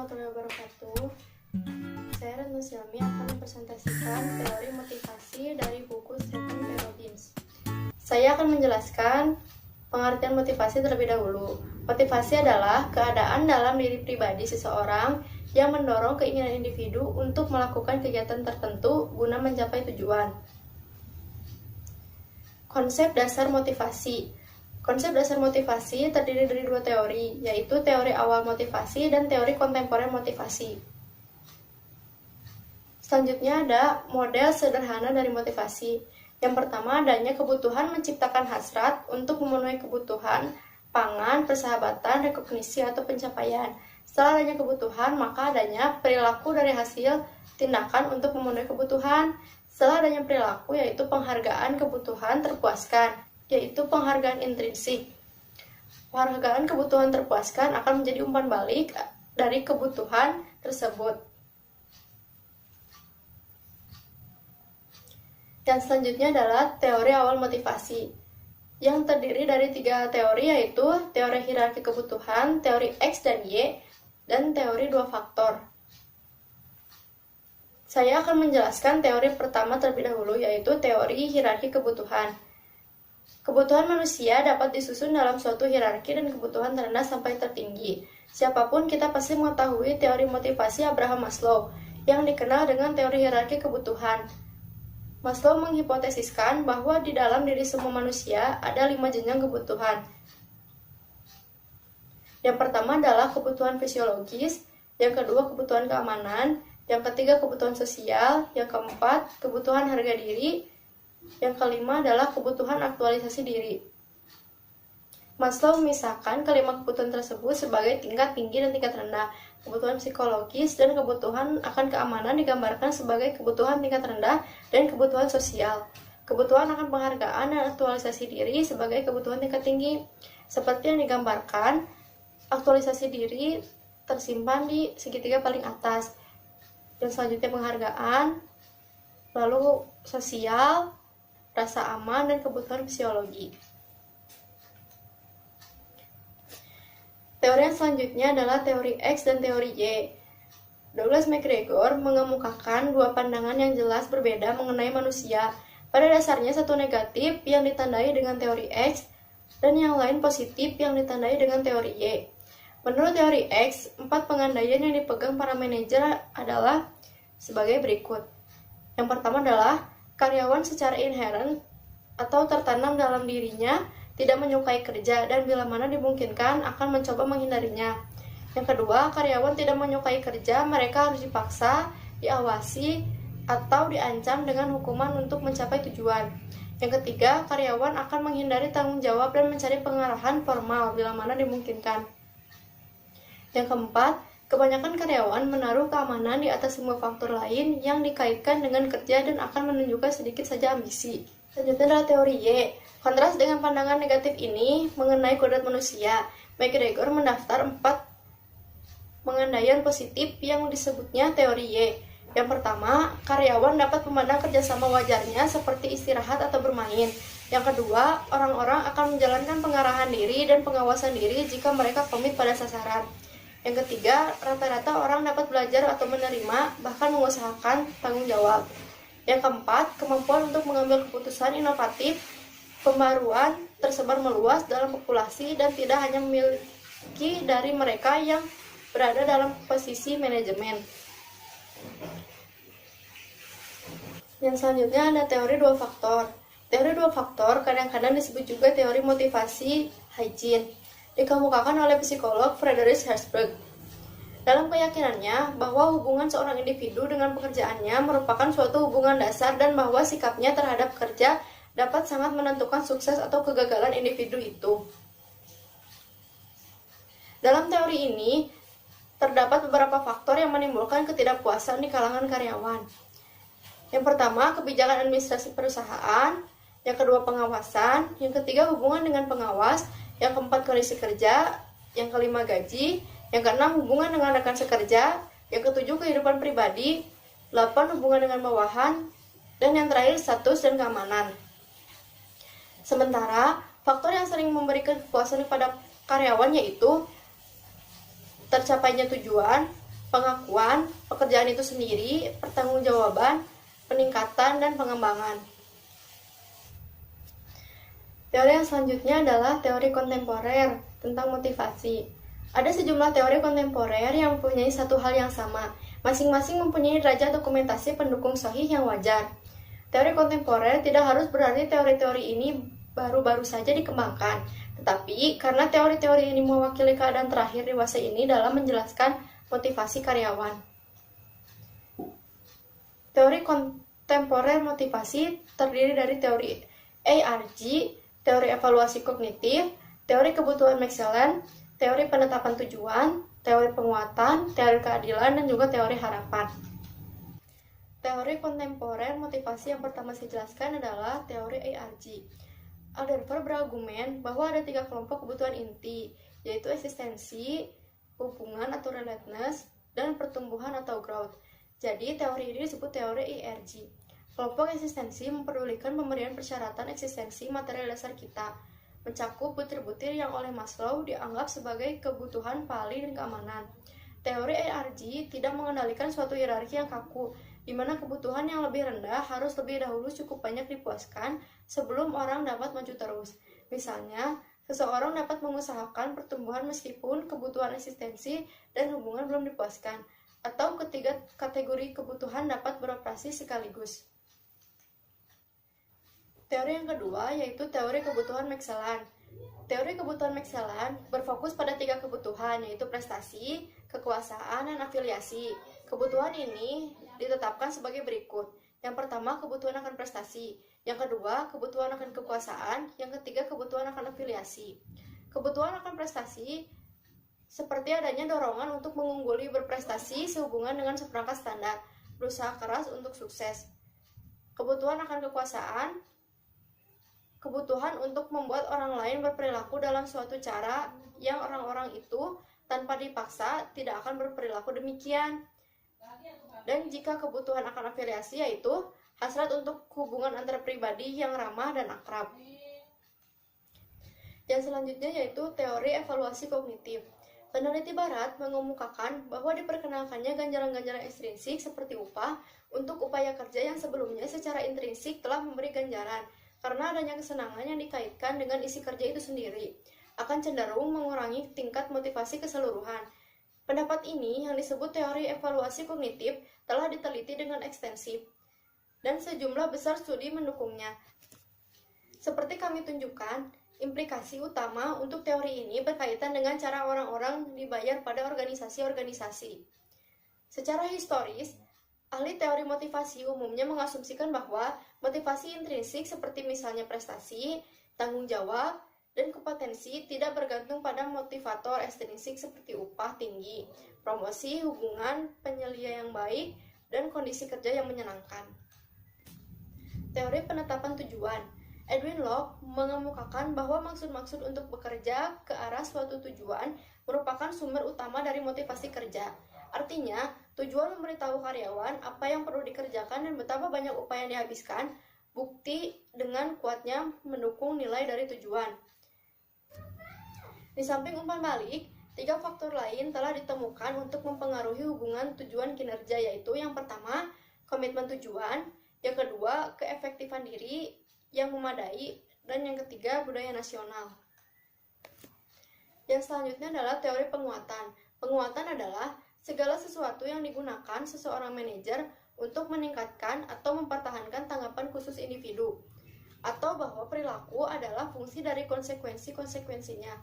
warahmatullahi wabarakatuh. Saya Retno Silmi akan mempresentasikan teori motivasi dari buku Stephen P. Robbins. Saya akan menjelaskan pengertian motivasi terlebih dahulu. Motivasi adalah keadaan dalam diri pribadi seseorang yang mendorong keinginan individu untuk melakukan kegiatan tertentu guna mencapai tujuan. Konsep dasar motivasi. Konsep dasar motivasi terdiri dari dua teori, yaitu teori awal motivasi dan teori kontemporer motivasi. Selanjutnya ada model sederhana dari motivasi. Yang pertama adanya kebutuhan menciptakan hasrat untuk memenuhi kebutuhan, pangan, persahabatan, rekognisi, atau pencapaian. Setelah adanya kebutuhan, maka adanya perilaku dari hasil tindakan untuk memenuhi kebutuhan. Setelah adanya perilaku, yaitu penghargaan kebutuhan terpuaskan, yaitu penghargaan intrinsik. Penghargaan kebutuhan terpuaskan akan menjadi umpan balik dari kebutuhan tersebut. Dan selanjutnya adalah teori awal motivasi, yang terdiri dari 3 teori, yaitu teori hierarki kebutuhan, teori X dan Y, dan teori 2 faktor. Saya akan menjelaskan teori pertama terlebih dahulu, yaitu teori hierarki kebutuhan. Kebutuhan manusia dapat disusun dalam suatu hierarki dan kebutuhan terendah sampai tertinggi. Siapapun kita pasti mengetahui teori motivasi Abraham Maslow, yang dikenal dengan teori hierarki kebutuhan. Maslow menghipotesiskan bahwa di dalam diri semua manusia ada 5 jenjang kebutuhan. Yang pertama adalah kebutuhan fisiologis, yang kedua kebutuhan keamanan, yang ketiga kebutuhan sosial, yang keempat kebutuhan harga diri, yang kelima adalah kebutuhan aktualisasi diri. Maslow memisahkan kelima kebutuhan tersebut sebagai tingkat tinggi dan tingkat rendah. Kebutuhan psikologis dan kebutuhan akan keamanan digambarkan sebagai kebutuhan tingkat rendah dan kebutuhan sosial. Kebutuhan akan penghargaan dan aktualisasi diri sebagai kebutuhan tingkat tinggi. Seperti yang digambarkan, aktualisasi diri tersimpan di segitiga paling atas. Dan selanjutnya penghargaan, lalu sosial, rasa aman, dan kebutuhan fisiologi. Teori yang selanjutnya adalah teori X dan teori Y. Douglas MacGregor mengemukakan 2 pandangan yang jelas berbeda mengenai manusia. Pada dasarnya satu negatif yang ditandai dengan teori X dan yang lain positif yang ditandai dengan teori Y. Menurut teori X, 4 pengandaian yang dipegang para manajer adalah sebagai berikut. Yang pertama adalah karyawan secara inherent atau tertanam dalam dirinya tidak menyukai kerja dan bila mana dimungkinkan akan mencoba menghindarinya. Yang kedua, karyawan tidak menyukai kerja, mereka harus dipaksa, diawasi, atau diancam dengan hukuman untuk mencapai tujuan. Yang ketiga, karyawan akan menghindari tanggung jawab dan mencari pengarahan formal bila mana dimungkinkan. Yang keempat, kebanyakan karyawan menaruh keamanan di atas semua faktor lain yang dikaitkan dengan kerja dan akan menunjukkan sedikit saja ambisi. Selanjutnya adalah teori Y. Kontras dengan pandangan negatif ini mengenai kodrat manusia, MacGregor mendaftar 4 pengandaian positif yang disebutnya teori Y. Yang pertama, karyawan dapat memandang kerjasama wajarnya seperti istirahat atau bermain. Yang kedua, orang-orang akan menjalankan pengarahan diri dan pengawasan diri jika mereka komit pada sasaran. Yang ketiga, rata-rata orang dapat belajar atau menerima, bahkan mengusahakan tanggung jawab. Yang keempat, kemampuan untuk mengambil keputusan inovatif, pembaruan tersebar meluas dalam populasi dan tidak hanya memiliki dari mereka yang berada dalam posisi manajemen. Yang selanjutnya ada teori 2 faktor. Teori 2 faktor kadang-kadang disebut juga teori motivasi hygiene. Dikemukakan oleh psikolog Frederick Herzberg. Dalam keyakinannya bahwa hubungan seorang individu dengan pekerjaannya merupakan suatu hubungan dasar dan bahwa sikapnya terhadap kerja dapat sangat menentukan sukses atau kegagalan individu itu. Dalam teori ini, terdapat beberapa faktor yang menimbulkan ketidakpuasan di kalangan karyawan. Yang pertama, kebijakan administrasi perusahaan. Yang kedua, pengawasan. Yang ketiga, hubungan dengan pengawas. Yang keempat, kondisi kerja. Yang kelima, gaji. Yang keenam, hubungan dengan rekan sekerja. Yang ketujuh, kehidupan pribadi. 8, hubungan dengan bawahan. Dan yang terakhir, status dan keamanan. Sementara, faktor yang sering memberikan kepuasan kepada karyawan yaitu tercapainya tujuan, pengakuan, pekerjaan itu sendiri, pertanggungjawaban, peningkatan, dan pengembangan. Teori yang selanjutnya adalah teori kontemporer tentang motivasi. Ada sejumlah teori kontemporer yang mempunyai satu hal yang sama, masing-masing mempunyai derajat dokumentasi pendukung sahih yang wajar. Teori kontemporer tidak harus berarti teori-teori ini baru-baru saja dikembangkan, tetapi karena teori-teori ini mewakili keadaan terakhir dewasa ini dalam menjelaskan motivasi karyawan. Teori kontemporer motivasi terdiri dari teori ARG, teori evaluasi kognitif, teori kebutuhan Maxwell, teori penetapan tujuan, teori penguatan, teori keadilan, dan juga teori harapan. Teori kontemporer motivasi yang pertama saya jelaskan adalah teori ARG. Alderfer berargumen bahwa ada 3 kelompok kebutuhan inti, yaitu eksistensi, hubungan atau relatedness, dan pertumbuhan atau growth. Jadi, teori ini disebut teori ARG. Kelompok eksistensi memperdulikan pemberian persyaratan eksistensi material dasar kita, mencakup butir-butir yang oleh Maslow dianggap sebagai kebutuhan pali dan keamanan. Teori ARG tidak mengendalikan suatu hierarki yang kaku, di mana kebutuhan yang lebih rendah harus lebih dahulu cukup banyak dipuaskan sebelum orang dapat maju terus. Misalnya, seseorang dapat mengusahakan pertumbuhan meskipun kebutuhan eksistensi dan hubungan belum dipuaskan, atau ketiga kategori kebutuhan dapat beroperasi sekaligus. Teori yang kedua yaitu teori kebutuhan Maxwell. Teori kebutuhan Maxwell berfokus pada 3 kebutuhan, yaitu prestasi, kekuasaan, dan afiliasi. Kebutuhan ini ditetapkan sebagai berikut. Yang pertama, kebutuhan akan prestasi. Yang kedua, kebutuhan akan kekuasaan. Yang ketiga, kebutuhan akan afiliasi. Kebutuhan akan prestasi seperti adanya dorongan untuk mengungguli berprestasi sehubungan dengan seperangkat standar, berusaha keras untuk sukses. Kebutuhan akan kekuasaan, kebutuhan untuk membuat orang lain berperilaku dalam suatu cara yang orang-orang itu tanpa dipaksa tidak akan berperilaku demikian. Dan jika kebutuhan akan afiliasi yaitu hasrat untuk hubungan antar pribadi yang ramah dan akrab. Yang selanjutnya yaitu teori evaluasi kognitif. Peneliti barat mengemukakan bahwa diperkenalkannya ganjaran-ganjaran ekstrinsik seperti upah untuk upaya kerja yang sebelumnya secara intrinsik telah memberi ganjaran, karena adanya kesenangan yang dikaitkan dengan isi kerja itu sendiri, akan cenderung mengurangi tingkat motivasi keseluruhan. Pendapat ini yang disebut teori evaluasi kognitif telah diteliti dengan ekstensif, dan sejumlah besar studi mendukungnya. Seperti kami tunjukkan, implikasi utama untuk teori ini berkaitan dengan cara orang-orang dibayar pada organisasi-organisasi. Secara historis, ahli teori motivasi umumnya mengasumsikan bahwa motivasi intrinsik seperti misalnya prestasi, tanggung jawab, dan kompetensi tidak bergantung pada motivator ekstrinsik seperti upah tinggi, promosi, hubungan, penyelia yang baik, dan kondisi kerja yang menyenangkan. Teori penetapan tujuan. Edwin Locke mengemukakan bahwa maksud-maksud untuk bekerja ke arah suatu tujuan merupakan sumber utama dari motivasi kerja. Artinya, tujuan memberitahu karyawan apa yang perlu dikerjakan dan betapa banyak upaya yang dihabiskan, bukti dengan kuatnya mendukung nilai dari tujuan. Di samping umpan balik, 3 faktor lain telah ditemukan untuk mempengaruhi hubungan tujuan kinerja, yaitu yang pertama, komitmen tujuan, yang kedua, keefektifan diri yang memadai, dan yang ketiga, budaya nasional. Yang selanjutnya adalah teori penguatan. Penguatan adalah segala sesuatu yang digunakan seseorang manajer untuk meningkatkan atau mempertahankan tanggapan khusus individu, atau bahwa perilaku adalah fungsi dari konsekuensi-konsekuensinya.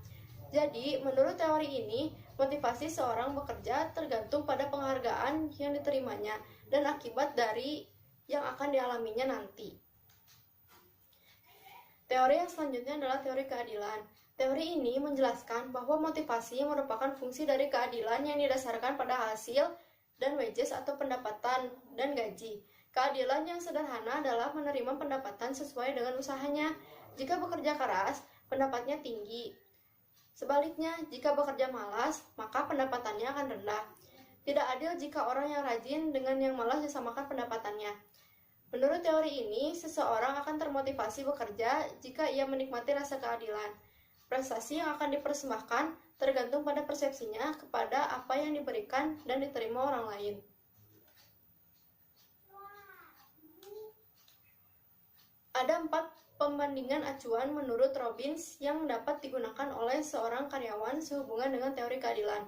Jadi, menurut teori ini, motivasi seorang bekerja tergantung pada penghargaan yang diterimanya dan akibat dari yang akan dialaminya nanti. Teori yang selanjutnya adalah teori keadilan. Teori ini menjelaskan bahwa motivasi merupakan fungsi dari keadilan yang didasarkan pada hasil dan wages atau pendapatan dan gaji. Keadilan yang sederhana adalah menerima pendapatan sesuai dengan usahanya. Jika bekerja keras, pendapatnya tinggi. Sebaliknya, jika bekerja malas, maka pendapatannya akan rendah. Tidak adil jika orang yang rajin dengan yang malas disamakan pendapatannya. Menurut teori ini, seseorang akan termotivasi bekerja jika ia menikmati rasa keadilan. Prestasi yang akan dipersembahkan tergantung pada persepsinya kepada apa yang diberikan dan diterima orang lain. Ada 4 pembandingan acuan menurut Robbins yang dapat digunakan oleh seorang karyawan sehubungan dengan teori keadilan.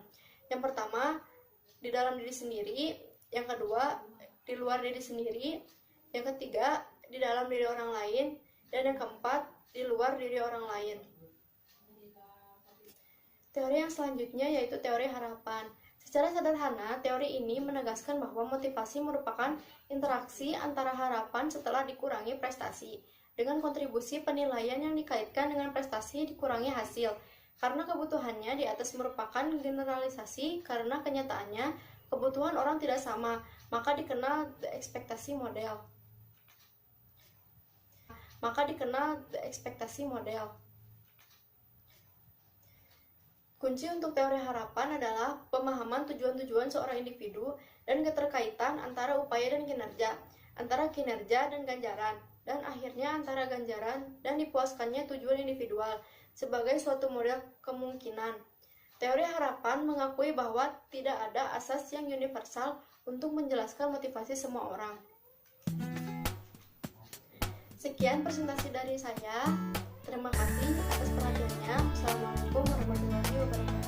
Yang pertama, di dalam diri sendiri. Yang kedua, di luar diri sendiri. Yang ketiga, di dalam diri orang lain. Dan yang keempat, di luar diri orang lain. Teori yang selanjutnya yaitu teori harapan. Secara sederhana, teori ini menegaskan bahwa motivasi merupakan interaksi antara harapan setelah dikurangi prestasi, dengan kontribusi penilaian yang dikaitkan dengan prestasi dikurangi hasil. Karena kebutuhannya di atas merupakan generalisasi, karena kenyataannya kebutuhan orang tidak sama, maka dikenal the ekspektasi model. Kunci untuk teori harapan adalah pemahaman tujuan-tujuan seorang individu dan keterkaitan antara upaya dan kinerja, antara kinerja dan ganjaran, dan akhirnya antara ganjaran dan dipuaskannya tujuan individual sebagai suatu model kemungkinan. Teori harapan mengakui bahwa tidak ada asas yang universal untuk menjelaskan motivasi semua orang. Sekian presentasi dari saya. Terima kasih atas perhatiannya. Assalamualaikum warahmatullahi wabarakatuh.